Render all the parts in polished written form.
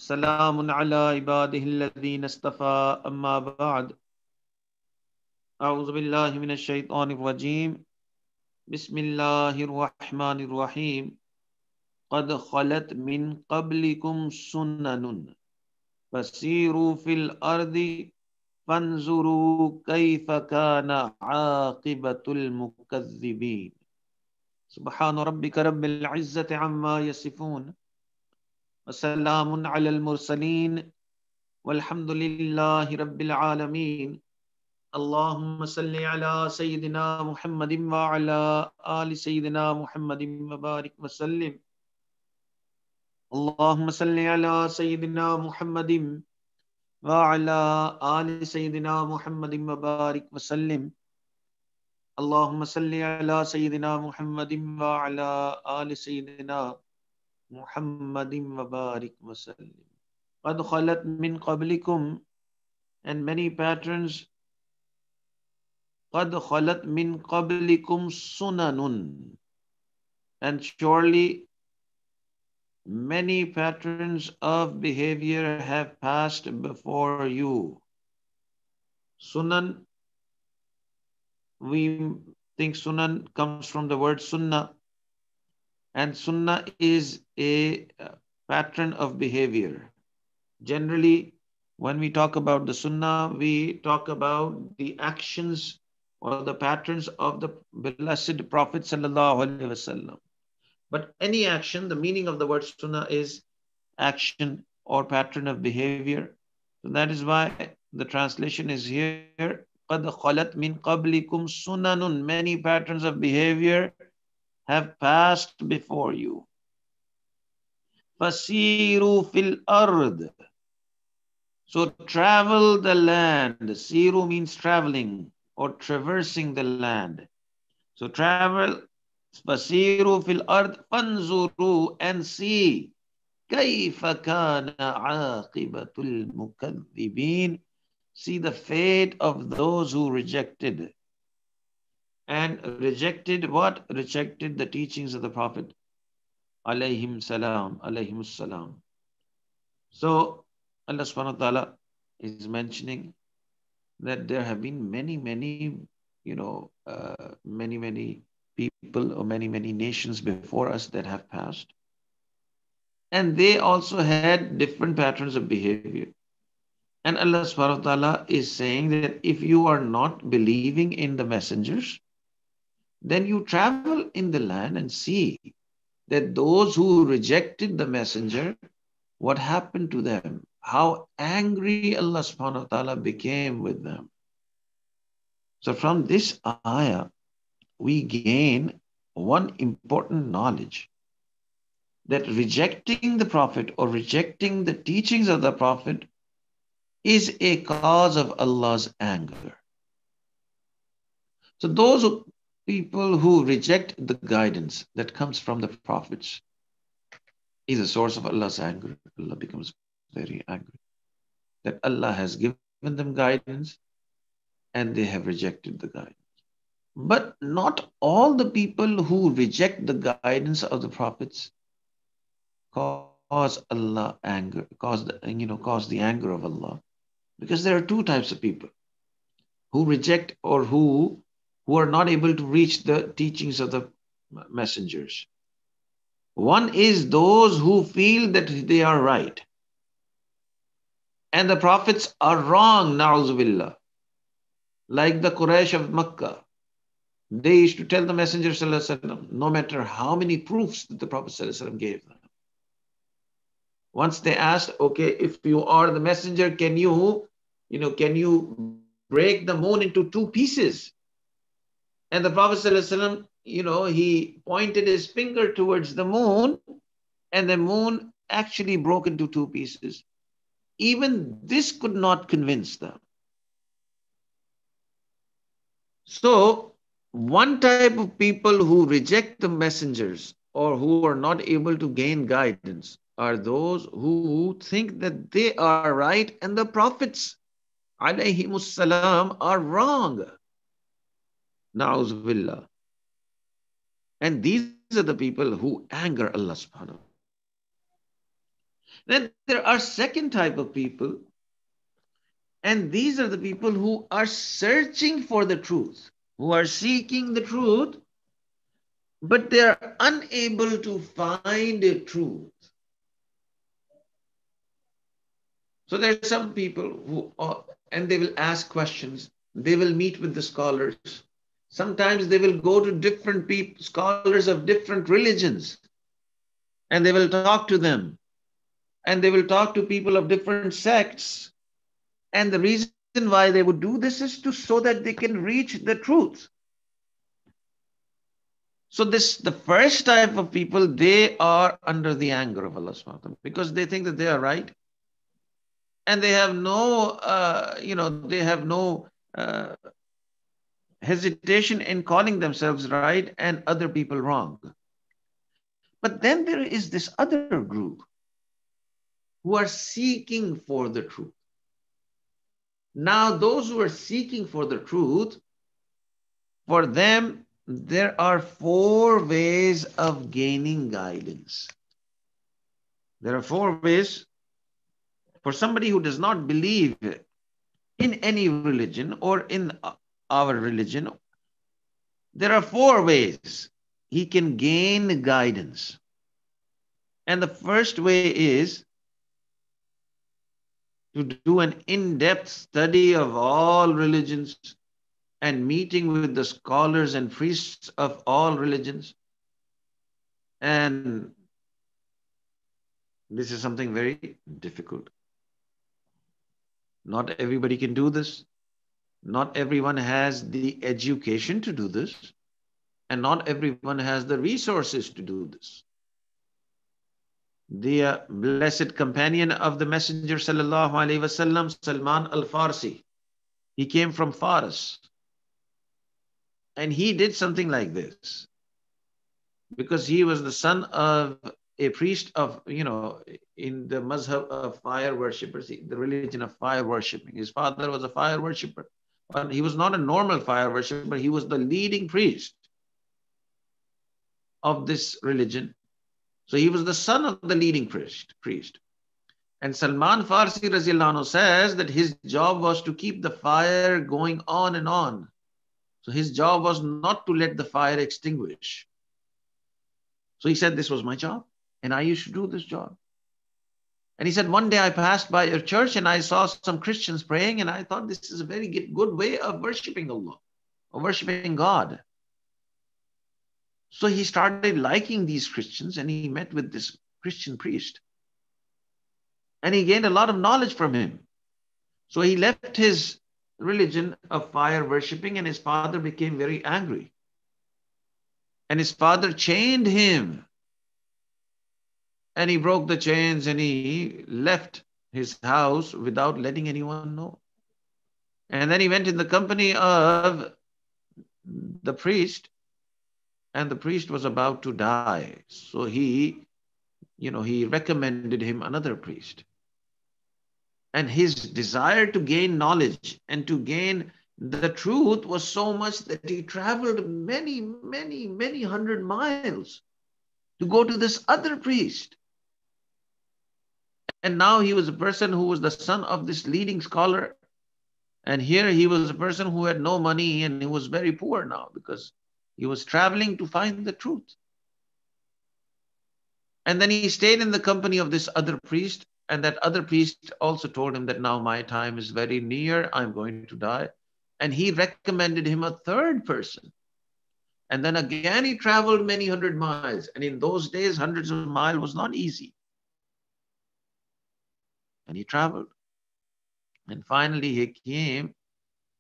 وسلام على عباده الذين اصطفى أما بعد أعوذ بالله من الشيطان الرجيم بسم الله الرحمن الرحيم قد خلت من قبلكم سنن فسيروا في الأرض فانظروا كيف كان عاقبة المكذبين سبحان ربك رب العزة عما يصفون وسلام على المرسلين والحمد لله رب العالمين اللهم صل على سيدنا محمد وعلى آل سيدنا محمد وبارك وسلم اللهم صل على سيدنا محمد وعلى آل سيدنا محمد وبارك وسلم اللهم صل على سيدنا محمد وعلى آل سيدنا محمد وبارك وسلم قد خلت من قبلكم and many patrons قد خلت من قبلكم سنن and surely many patterns of behavior have passed before you. Sunan, we think sunan comes from the word sunnah, and sunnah is a pattern of behavior. Generally, when we talk about the sunnah, we talk about the actions or the patterns of the blessed Prophet sallallahu alaihi wasallam. But any action, the meaning of the word sunnah is action or pattern of behavior. So that is why the translation is here. قَدْ خَلَتْ مِنْ قَبْلِكُمْ سُنَنٌ. Many patterns of behavior have passed before you. فَسِيرُوا فِي الْأَرْضِ. So travel the land. Siru means traveling or traversing the land. So travel. فَسِيرُوا فِي الْأَرْضِ فَانْظُرُوا and see. كيف كان عاقبة المكذبين. See the fate of those who rejected. And rejected what? Rejected the teachings of the Prophet. Alayhim salam. Alayhim salam. So Allah subhanahu wa ta'ala is mentioning that there have been many people or many nations before us that have passed. And they also had different patterns of behavior. And Allah subhanahu wa ta'ala is saying that if you are not believing in the messengers, then you travel in the land and see that those who rejected the messenger, what happened to them, how angry Allah subhanahu wa ta'ala became with them. So from this ayah, we gain one important knowledge, that rejecting the Prophet or rejecting the teachings of the Prophet is a cause of Allah's anger. So those people who reject the guidance that comes from the prophets is a source of Allah's anger. Allah becomes very angry that Allah has given them guidance and they have rejected the guidance. But not all the people who reject the guidance of the prophets cause Allah anger, cause the anger of Allah. Because there are two types of people who reject or who are not able to reach the teachings of the messengers. One is those who feel that they are right and the prophets are wrong, na'uzubillah. Like the Quraysh of Makkah. They used to tell the Messenger sallallahu alaihi wasallam, no matter how many proofs that the Prophet sallallahu alaihi wasallam gave them. Once they asked, okay, if you are the messenger, can you break the moon into two pieces? And the Prophet ﷺ, he pointed his finger towards the moon, and the moon actually broke into two pieces. Even this could not convince them. So, one type of people who reject the messengers or who are not able to gain guidance are those who think that they are right and the prophets alayhimus salam are wrong. Na'uz billah. And these are the people who anger Allah subhanahu wa ta'ala. Then there are second type of people, and these are the people who are searching for the truth, who are seeking the truth, but they are unable to find a truth. So there are some people who are, and they will ask questions. They will meet with the scholars. Sometimes they will go to different people, scholars of different religions, and they will talk to them. And they will talk to people of different sects. And the reason why they would do this is to so that they can reach the truth. So this the first type of people, they are under the anger of Allah subhanahu wa ta'ala because they think that they are right, and they have no they have no hesitation in calling themselves right and other people wrong. But then there is this other group who are seeking for the truth. Now those who are seeking for the truth, for them there are four ways of gaining guidance. There are four ways for somebody who does not believe in any religion or in our religion. There are four ways he can gain guidance. And the first way is to do an in-depth study of all religions and meeting with the scholars and priests of all religions. And this is something very difficult. Not everybody can do this. Not everyone has the education to do this. And not everyone has the resources to do this. The blessed companion of the Messenger sallallahu alaihi wasallam, Salman al-Farsi, he came from Fars, and he did something like this because he was the son of a priest of, in the mazhab of fire worshippers, the religion of fire worshipping. His father was a fire worshipper, but he was not a normal fire worshipper. He was the leading priest of this religion. So he was the son of the leading priest. And Salman Farsi Raziyallahu anhu says that his job was to keep the fire going on and on. So his job was not to let the fire extinguish. So he said, this was my job, and I used to do this job. And he said, one day I passed by a church and I saw some Christians praying, and I thought this is a very good way of worshiping Allah, of worshiping God. So he started liking these Christians, and he met with this Christian priest. And he gained a lot of knowledge from him. So he left his religion of fire worshipping, and his father became very angry. And his father chained him. And he broke the chains and he left his house without letting anyone know. And then he went in the company of the priest, and the priest was about to die. So he recommended him another priest. And his desire to gain knowledge and to gain the truth was so much that he traveled many, many, many 100 miles to go to this other priest. And now he was a person who was the son of this leading scholar. And here he was a person who had no money, and he was very poor now because he was traveling to find the truth. And then he stayed in the company of this other priest. And that other priest also told him that now my time is very near, I'm going to die. And he recommended him a third person. And then again, he traveled many 100 miles. And in those days, hundreds of miles was not easy. And he traveled. And finally, he came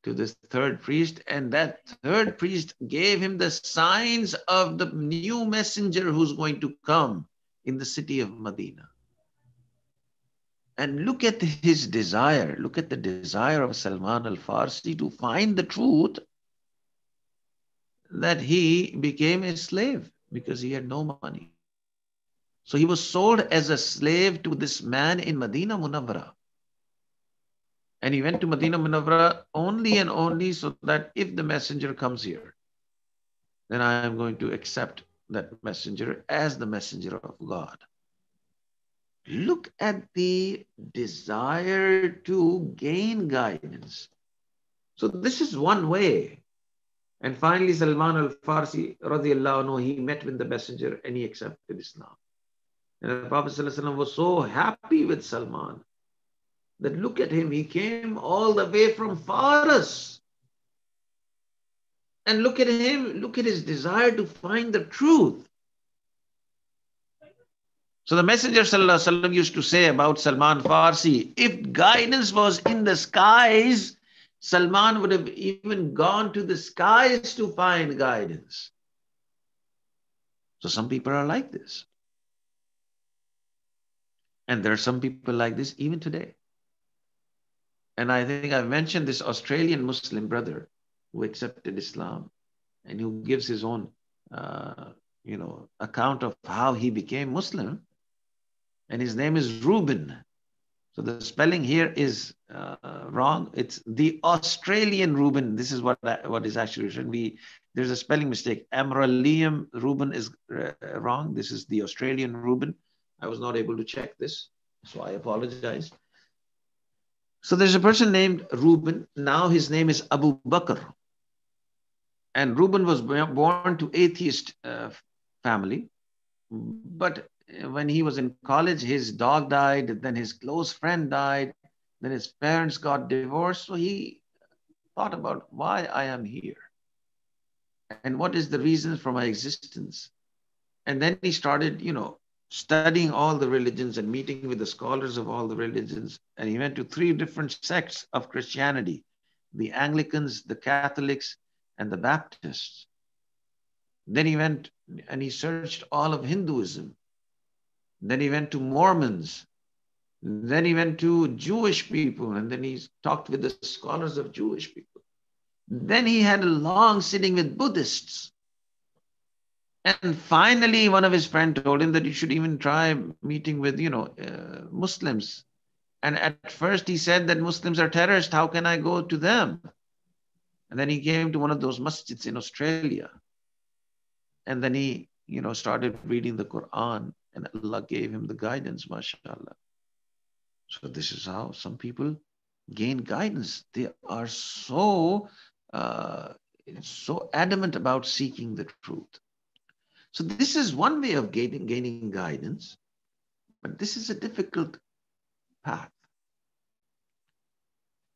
to this third priest. And that third priest gave him the signs of the new messenger who's going to come in the city of Medina. And look at his desire. Look at the desire of Salman al-Farsi to find the truth, that he became a slave because he had no money. So he was sold as a slave to this man in Medina Munawwara. And he went to Medina Munawwara only and only so that if the messenger comes here, then I am going to accept that messenger as the messenger of God. Look at the desire to gain guidance. So this is one way. And finally, Salman al-Farsi, radiallahu anhu, he met with the messenger and he accepted Islam. And the Prophet ﷺ was so happy with Salman that look at him, he came all the way from Faras. And look at him, look at his desire to find the truth. So the Messenger ﷺ used to say about Salman Farsi, if guidance was in the skies, Salman would have even gone to the skies to find guidance. So some people are like this. And there are some people like this even today. And I think I've mentioned this Australian Muslim brother who accepted Islam and who gives his own, account of how he became Muslim. And his name is Reuben. So the spelling here is wrong. It's the Australian Reuben. This is what is actually written. There's a spelling mistake. Amralium Reuben is wrong. This is the Australian Reuben. I was not able to check this, so I apologize. So there's a person named Reuben. Now his name is Abu Bakr. And Reuben was born to atheist family. But when he was in college, his dog died, then his close friend died, then his parents got divorced. So he thought about why I am here and what is the reason for my existence. And then he started, studying all the religions and meeting with the scholars of all the religions. And he went to 3 different sects of Christianity, the Anglicans, the Catholics, and the Baptists. Then he went and he searched all of Hinduism. Then he went to Mormons. Then he went to Jewish people, and then he talked with the scholars of Jewish people. Then he had a long sitting with Buddhists. And finally, one of his friends told him that he should even try meeting with, Muslims. And at first he said that Muslims are terrorists. How can I go to them? And then he came to one of those masjids in Australia. And then he, started reading the Quran, and Allah gave him the guidance, mashallah. So this is how some people gain guidance. They are so adamant about seeking the truth. So this is one way of gaining guidance, but this is a difficult path.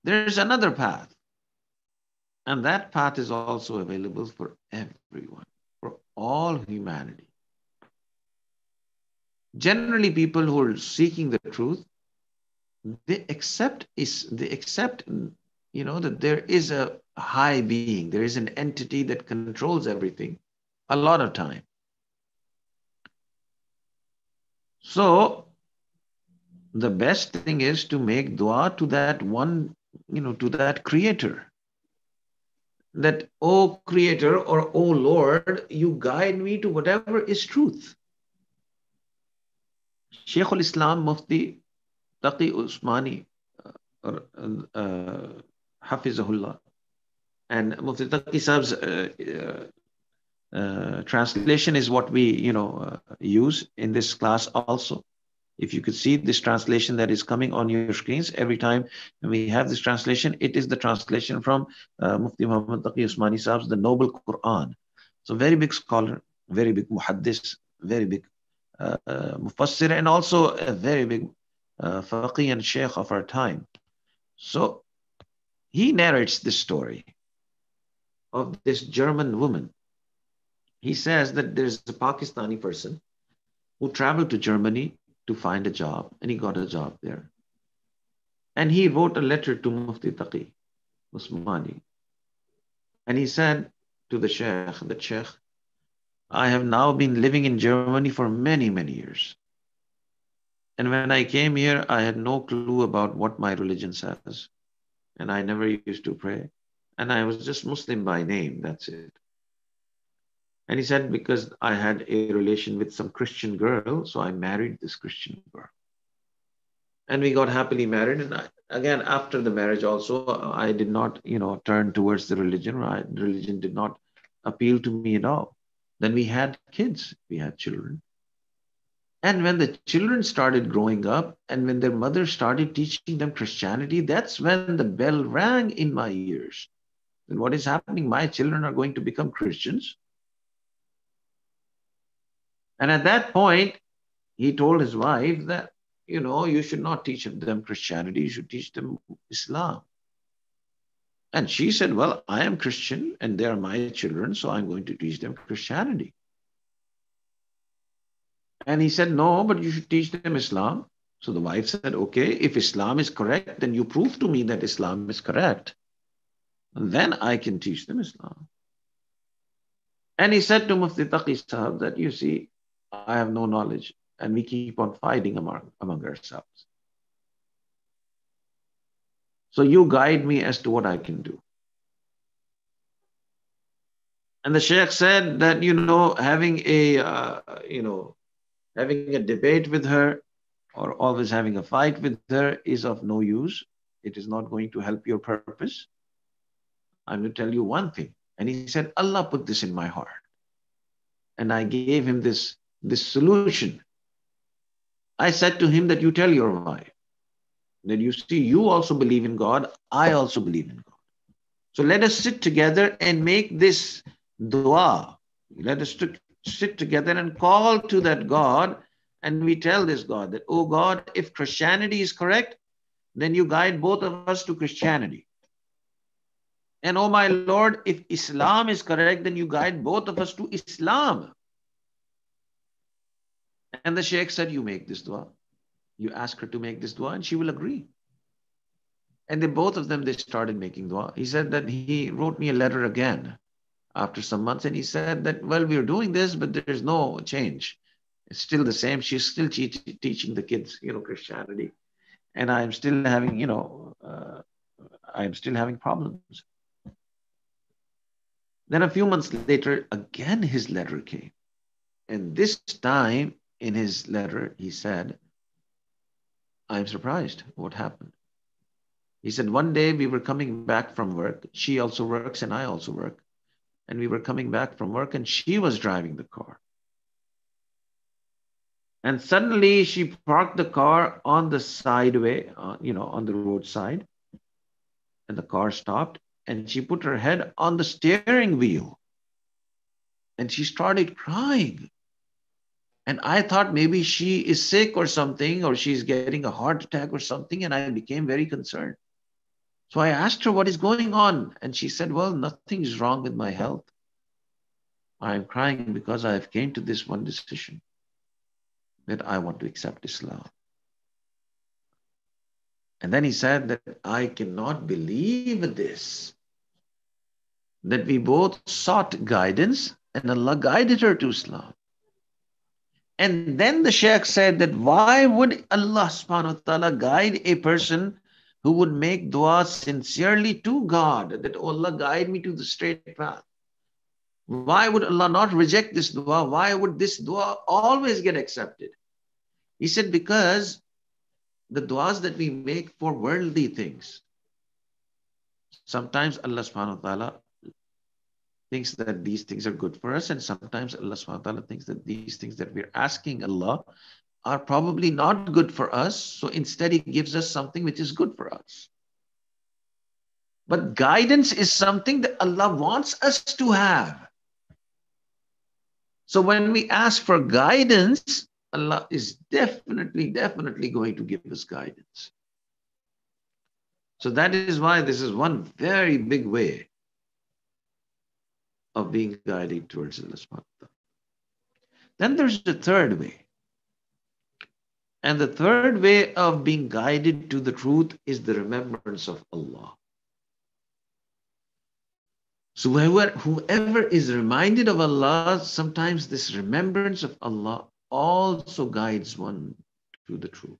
There's another path, and that path is also available for everyone, for all humanity. Generally, people who are seeking the truth, they accept that there is a high being, there is an entity that controls everything a lot of time. So the best thing is to make dua to that one, to that creator. That, oh creator, or oh Lord, you guide me to whatever is truth. Shaykh al-Islam Mufti Taqi Usmani, Hafizahullah, and Mufti Taqi Sahib's translation is what we, use in this class also. If you could see this translation that is coming on your screens every time we have this translation, it is the translation from Mufti Muhammad Taqi Usmani Sahib's The Noble Quran. So very big scholar, very big muhaddis, very big mufassir, and also a very big faqih and sheikh of our time. So he narrates this story of this German woman. He says that there's a Pakistani person who traveled to Germany to find a job, and he got a job there. And he wrote a letter to Mufti Taqi Usmani. And he said to the Sheikh, that Sheikh, I have now been living in Germany for many, many years. And when I came here, I had no clue about what my religion says. And I never used to pray. And I was just Muslim by name, that's it. And he said, because I had a relation with some Christian girl, so I married this Christian girl. And we got happily married. And again, after the marriage also, I did not, turn towards the religion. Right? Religion did not appeal to me at all. Then we had kids, we had children. And when the children started growing up and when their mother started teaching them Christianity, that's when the bell rang in my ears. And what is happening? My children are going to become Christians. And at that point, he told his wife that, you should not teach them Christianity, you should teach them Islam. And she said, well, I am Christian and they are my children, so I'm going to teach them Christianity. And he said, no, but you should teach them Islam. So the wife said, okay, if Islam is correct, then you prove to me that Islam is correct. And then I can teach them Islam. And he said to Mufti Taqi Sahab that, you see, I have no knowledge and we keep on fighting among ourselves. So you guide me as to what I can do. And the Sheikh said that, having a debate with her or always having a fight with her is of no use. It is not going to help your purpose. I'm going to tell you one thing. And he said, Allah put this in my heart. And I gave him this solution. I said to him that you tell your wife that you see, you also believe in God. I also believe in God. So let us sit together and make this dua. Let us sit together and call to that God. And we tell this God that, oh God, if Christianity is correct, then you guide both of us to Christianity. And oh my Lord, if Islam is correct, then you guide both of us to Islam. And the Sheikh said, you make this dua. You ask her to make this dua and she will agree. And then both of them, they started making dua. He said that he wrote me a letter again after some months. And he said that, well, we're doing this, but there's no change. It's still the same. She's still teaching the kids, Christianity. And I'm still having, I'm still having problems. Then a few months later, again, his letter came. And this time in his letter, he said, I'm surprised what happened. He said, one day we were coming back from work. She also works and I also work. And we were coming back from work and she was driving the car. And suddenly she parked the car on the sideway, on the roadside. And the car stopped and she put her head on the steering wheel. And she started crying. And I thought maybe she is sick or something, or she's getting a heart attack or something. And I became very concerned. So I asked her, what is going on? And she said, well, nothing is wrong with my health. I'm crying because I have came to this one decision that I want to accept Islam. And then he said that I cannot believe this, that we both sought guidance and Allah guided her to Islam. And then the Shaykh said that why would Allah subhanahu wa ta'ala guide a person who would make dua sincerely to God, that, oh Allah, guide me to the straight path? Why would Allah not reject this dua? Why would this dua always get accepted? He said, because the duas that we make for worldly things, sometimes Allah subhanahu wa ta'ala thinks that these things are good for us, and sometimes Allah subhanahu wa ta'ala thinks that these things that we're asking Allah are probably not good for us. So instead he gives us something which is good for us. But guidance is something that Allah wants us to have. So when we ask for guidance, Allah is definitely going to give us guidance. So that is why this is one very big way of being guided towards Allah subhanahu wa ta'ala. Then there's the third way. And the third way of being guided to the truth is the remembrance of Allah. So whoever is reminded of Allah, sometimes this remembrance of Allah also guides one to the truth.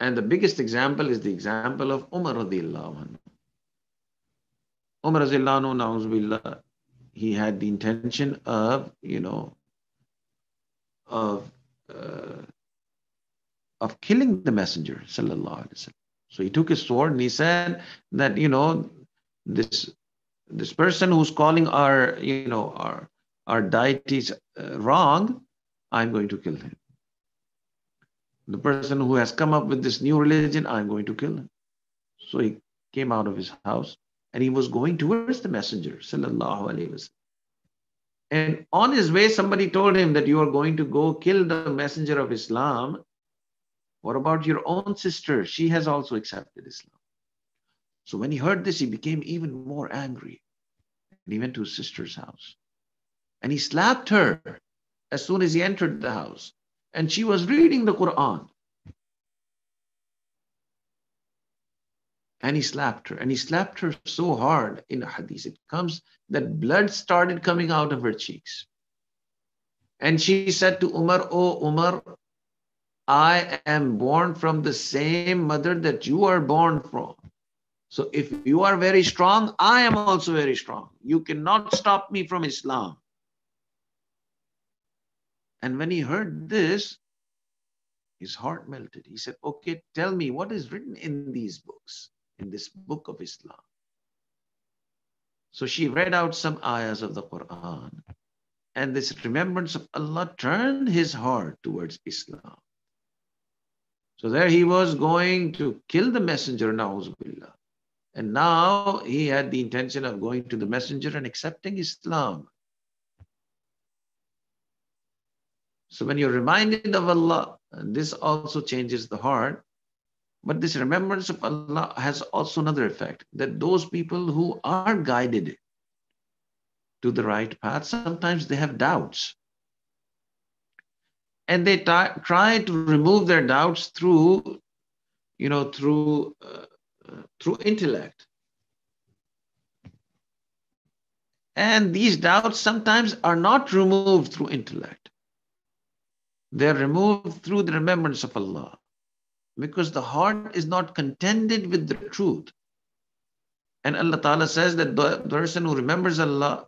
And the biggest example is the example of Umar radiallahu anhu. Umar radiallahu anhu, na'uzubillah, he had the intention of, of killing the Messenger, sallallahu alaihi wasallam. So he took his sword and he said that, this person who's calling our our deity is wrong, I'm going to kill him. The person who has come up with this new religion, I'm going to kill him. So he came out of his house and he was going towards the messenger, sallallahu alaihi wasallam. And on his way, somebody told him that you are going to go kill the messenger of Islam. What about your own sister? She has also accepted Islam. So when he heard this, he became even more angry. And he went to his sister's house. And he slapped her as soon as he entered the house. And she was reading the Quran. And he slapped her. And he slapped her so hard in a hadith. It comes that blood started coming out of her cheeks. And she said to Umar, "Oh Umar, I am born from the same mother that you are born from. So if you are very strong, I am also very strong. You cannot stop me from Islam." And when he heard this, his heart melted. He said, "Okay, tell me what is written in these books, in this book of Islam." So she read out some ayahs of the Quran. And this remembrance of Allah turned his heart towards Islam. So there he was going to kill the messenger, na'uzubillah. And now he had the intention of going to the messenger and accepting Islam. So when you're reminded of Allah, this also changes the heart. But this remembrance of Allah has also another effect, that those people who are guided to the right path, sometimes they have doubts. And they try to remove their doubts through, through intellect. And these doubts sometimes are not removed through intellect. They're removed through the remembrance of Allah. Because the heart is not contented with the truth. And Allah Ta'ala says that the person who remembers Allah,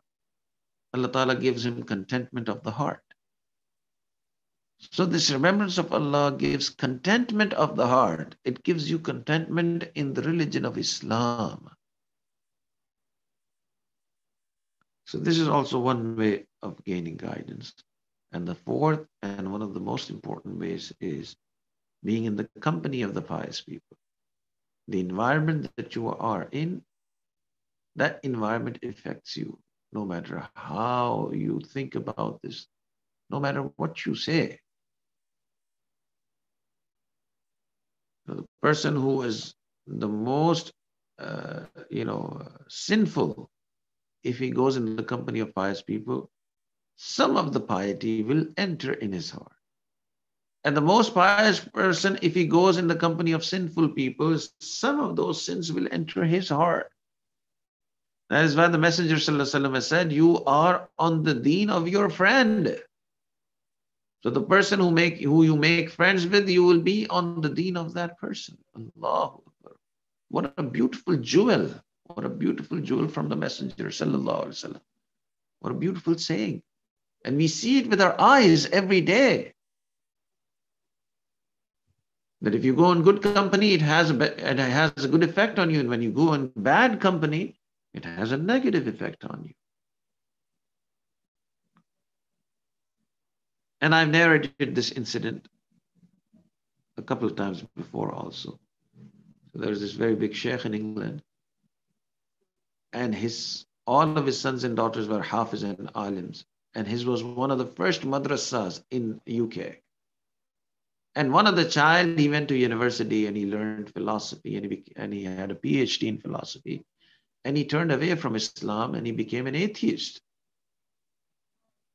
Allah Ta'ala gives him contentment of the heart. So this remembrance of Allah gives contentment of the heart. It gives you contentment in the religion of Islam. So this is also one way of gaining guidance. And the fourth and one of the most important ways is being in the company of the pious people. The environment that you are in, that environment affects you, no matter how you think about this, no matter what you say. The person who is the most, sinful, if he goes in the company of pious people, some of the piety will enter in his heart. And the most pious person, if he goes in the company of sinful people, some of those sins will enter his heart. That is why the Messenger ﷺ has said, you are on the deen of your friend. So the person who you make friends with, you will be on the deen of that person. Allahu Akbar. What a beautiful jewel. What a beautiful jewel from the Messenger ﷺ. What a beautiful saying. And we see it with our eyes every day. That if you go in good company, it has a good effect on you. And when you go in bad company, it has a negative effect on you. And I've narrated this incident a couple of times before also. So there's this very big sheikh in England. And all of his sons and daughters were hafiz and alims. And his was one of the first madrasas in UK. And one of the child, he went to university and he learned philosophy and he had a PhD in philosophy. And he turned away from Islam and he became an atheist.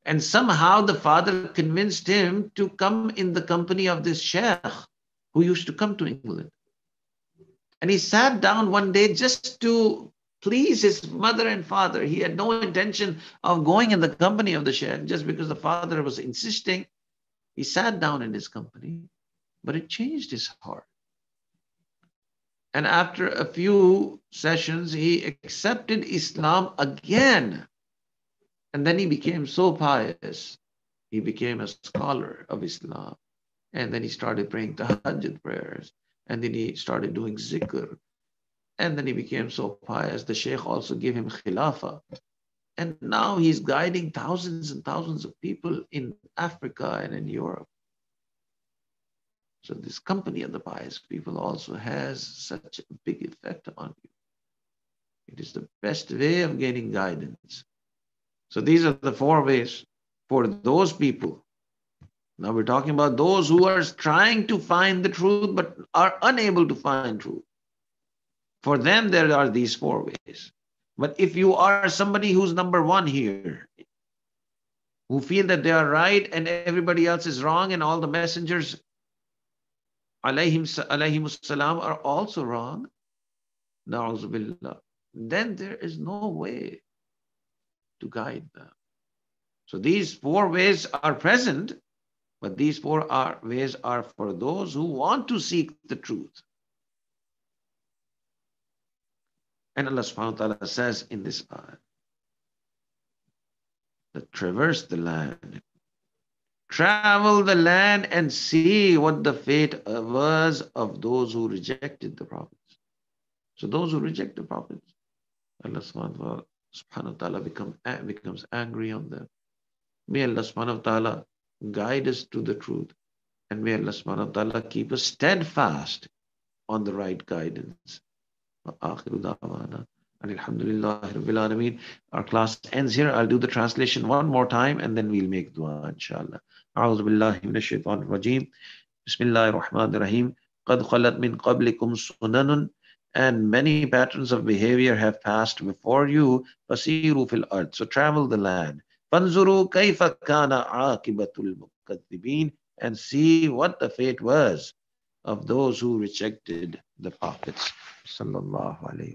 And somehow the father convinced him to come in the company of this sheikh who used to come to England. And he sat down one day just to please his mother and father. He had no intention of going in the company of the sheikh, just because the father was insisting. He sat down in his company, but it changed his heart. And after a few sessions, he accepted Islam again. And then he became so pious. He became a scholar of Islam. And then he started praying tahajjud prayers. And then he started doing zikr. And then he became so pious. The sheikh also gave him khilafah. And now he's guiding thousands and thousands of people in Africa and in Europe. So this company of the pious people also has such a big effect on you. It is the best way of gaining guidance. So these are the four ways for those people. Now we're talking about those who are trying to find the truth but are unable to find truth. For them, there are these four ways. But if you are somebody who's number one here, who feel that they are right and everybody else is wrong and all the messengers alayhimus salam are also wrong, na'uzubillah, then there is no way to guide them. So these four ways are present, but these ways are for those who want to seek the truth. And Allah subhanahu wa ta'ala says in this ayah, that traverse the land, travel the land and see what the fate was of those who rejected the prophets. So those who reject the prophets, Allah subhanahu wa ta'ala becomes angry on them. May Allah subhanahu wa ta'ala guide us to the truth. And may Allah subhanahu wa ta'ala keep us steadfast on the right guidance. Our class ends here. I'll do the translation one more time and then we'll make dua, inshallah. أعوذ بالله من الشيطان الرجيم. بسم الله الرحمن الرحيم. قد خلت من قبلكم سنن, and many patterns of behavior have passed before you. فسيروا في الأرض, so travel the land. فانظروا كيف كان عاقبة المكذبين, and see what the fate was of those who rejected the prophets. Sallallahu alayhi